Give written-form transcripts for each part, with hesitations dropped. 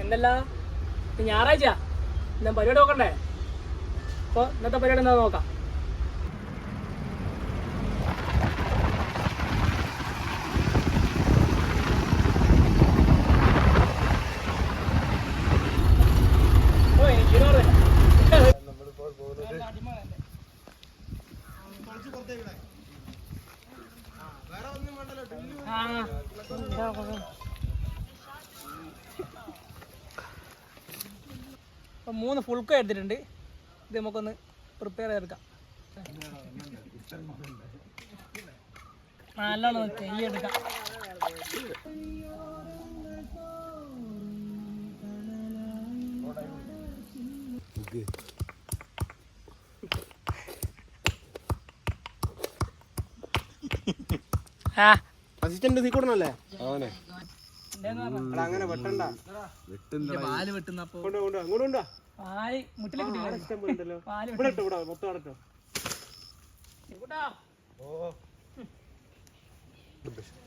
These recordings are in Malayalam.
എന്നല്ല ഞായറാഴ്ച ഞാൻ പരിപാടി നോക്കണ്ടേ? അപ്പോൾ ഇന്നത്തെ പരിപാടി എന്താ നോക്കാം. അപ്പം 3 ഫുൾക്ക എടുത്തിട്ടുണ്ട്. ഇത് നമുക്കൊന്ന് പ്രിപ്പയർ ചെയ്തെടുക്കാം. നല്ലോണം ചെയ്യെടുക്കാം. അസിസ്റ്റന്റ് നീ കൊടുന്നല്ലേ അവനെ അങ്ങനെ വെട്ടണ്ട പാല് വെട്ടുന്ന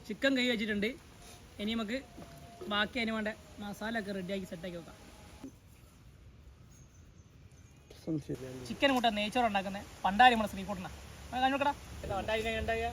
ചിക്കൻ കൈ വെച്ചിട്ടുണ്ട്. ഇനി നമുക്ക് ബാക്കി അതിന് വേണ്ട മസാല ഒക്കെ റെഡിയാക്കി സെറ്റാക്കി വെക്കാം. ചിക്കൻ കൂട്ടാൻ നെയ്ച്ചോറ് ഉണ്ടാക്കുന്നത് പണ്ടാരി നമ്മളെ ശ്രീകൂട്ടനാ. കാണിക്കടാ പണ്ടാരി കൈ ഉണ്ടാക്കിയ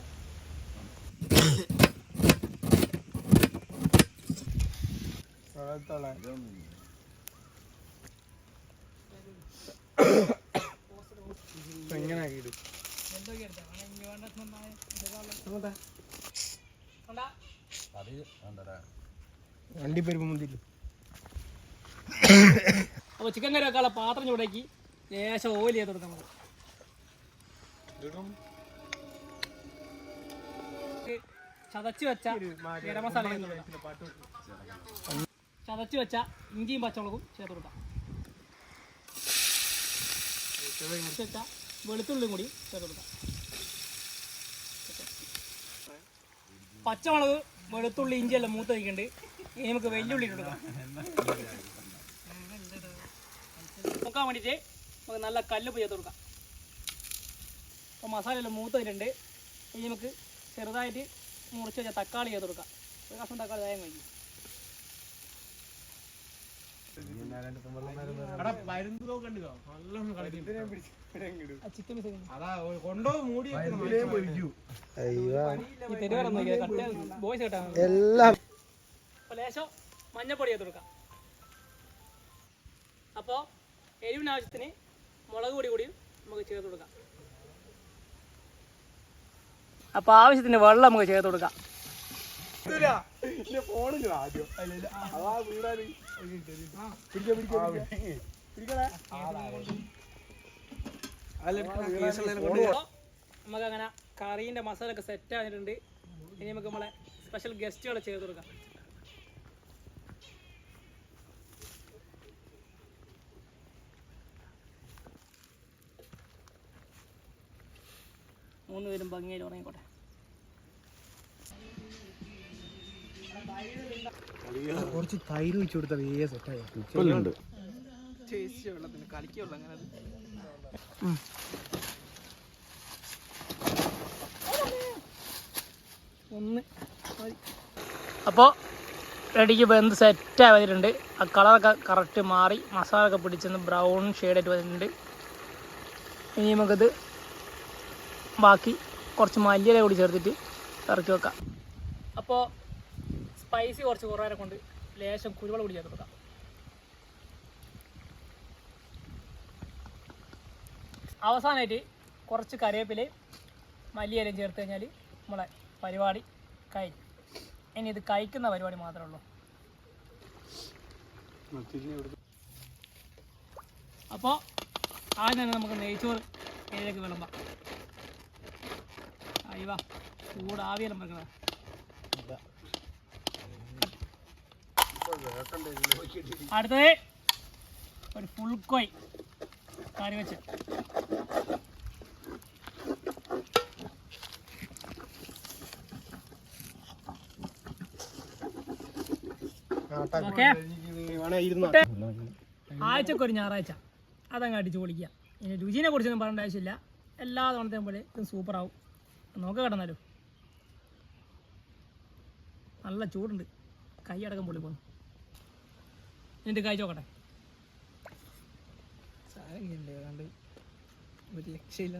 അപ്പൊ ചിക്കൻ കറി വെക്കാനുള്ള പാത്രം ചൂടാക്കി ലേശം ഓയിൽ ചെയ്ത് കൊടുക്കാം. നമുക്ക് ചതച്ച് വെച്ച ഗരം മസാല ചതച്ച് വെച്ച ഇഞ്ചിയും പച്ചമുളകും ചേർത്ത് കൊടുക്കാം. വെച്ച വെളുത്തുള്ളിയും കൂടി ചേർത്ത് കൊടുക്കാം. പച്ചമുളക് വെളുത്തുള്ളി ഇഞ്ചിയെല്ലാം മൂത്ത് വയ്ക്കുന്നുണ്ട്. ഇനി നമുക്ക് വെല്ലുള്ളി ഇട്ട് കൊടുക്കാം. നോക്കാൻ വേണ്ടിയിട്ട് നമുക്ക് നല്ല കല്ലുപ്പ് ചേർത്ത് കൊടുക്കാം. അപ്പോൾ മസാല എല്ലാം മൂത്ത് വന്നിട്ടുണ്ട്. ഇനി നമുക്ക് ചെറുതായിട്ട് മുറിച്ച് വെച്ചാൽ തക്കാളി ചേർത്ത് കൊടുക്കാം. ഒരു കഷ്ണം തക്കാളി വേഗം കഴിക്കും. ലേശം മഞ്ഞപ്പൊടി ചേർത്ത് കൊടുക്കാം. അപ്പോൾ എരിവിന് ആവശ്യത്തിന് മുളക് പൊടി കൂടിയും നമുക്ക് ചേർത്ത് കൊടുക്കാം. അപ്പോൾ ആവശ്യത്തിന് വെള്ളം നമുക്ക് ചേർത്ത് കൊടുക്കാം. നമുക്കങ്ങനെ കറീൻ്റെ മസാല ഒക്കെ സെറ്റ് ആയിട്ടുണ്ട്. ഇനി നമുക്ക് നമ്മളെ സ്പെഷ്യൽ ഗസ്റ്റുകളെ ചേർത്ത് കൊടുക്കാം. മൂന്ന് പേരും ഭംഗിയായിട്ട് ഉറങ്ങിക്കോട്ടെ. കുറച്ച് തൈര് വെച്ച് കൊടുത്താൽ വേഗം സെറ്റായി. വെള്ളത്തിന് കളിക്കുള്ളൂ അങ്ങനെ. ഒന്ന് അപ്പോൾ റെഡിക്ക് വെന്ത് സെറ്റായി വന്നിട്ടുണ്ട്. ആ കളറൊക്കെ കറക്റ്റ് മാറി മസാല ഒക്കെ പിടിച്ചെന്ന് ബ്രൗൺ ഷെയ്ഡായിട്ട് വന്നിട്ടുണ്ട്. ഇനി നമുക്കത് ബാക്കി കുറച്ച് മല്ലിയില കൂടി ചേർത്തിട്ട് ഇറക്കി വെക്കാം. അപ്പോൾ സ്പൈസി കുറച്ച് കുറവാനെ കൊണ്ട് ലേശം കുരുമുളക് കൂടി ചേർത്ത് കൊടുക്കാം. അവസാനമായിട്ട് കുറച്ച് കറിവേപ്പിലയും മല്ലിയിലയും ചേർത്ത് കഴിഞ്ഞാൽ നമ്മളെ പരിപാടി കഴിഞ്ഞു. ഇനി ഇത് കഴിക്കുന്ന പരിപാടി മാത്രമേ ഉള്ളൂ. അപ്പോൾ ആദ്യം തന്നെ നമുക്ക് നെയ്ച്ചോറ് ഏതൊക്കെ വിളമ്പാം. അയ്യവാ ചൂടാവിയെല്ലാം വെക്കണ. അടുത്തത് ഒരു ഫുൾ കോയ് കറി വെച്ച്. ആഴ്ചക്കൊരു ഞായറാഴ്ച അതങ്ങ് അടിച്ച് പൊളിക്കുക. ഇനി രുചിനെ കുറിച്ചൊന്നും പറയേണ്ട ആവശ്യമില്ല. എല്ലാ തവണത്തെയും പോലെ ഇത് സൂപ്പറാവും. നോക്കുക കിടന്നാലോ. നല്ല ചൂടുണ്ട്, കൈ അടക്കം പൊള്ളി പോകുന്നു. എന്നിട്ട് കഴിച്ച് നോക്കട്ടെ. ഒരു രക്ഷയില്ല.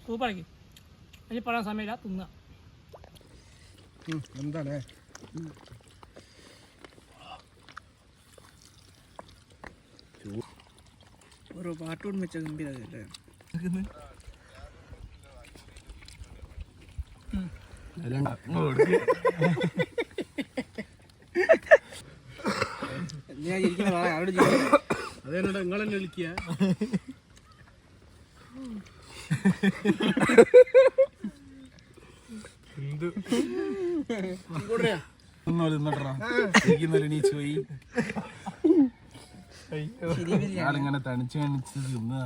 സൂപ്പറാക്കി. അതിന് പറയാൻ സമയമില്ല, തിന്നുക. എന്താണേ ഓരോ പാട്ടോടും വെച്ച ഗംഭീരല്ലേ. അതേനോട് നിങ്ങളെന്നെ വിളിക്കുക. ഇങ്ങനെ തണിച്ച് കാണിച്ച് തിന്നാ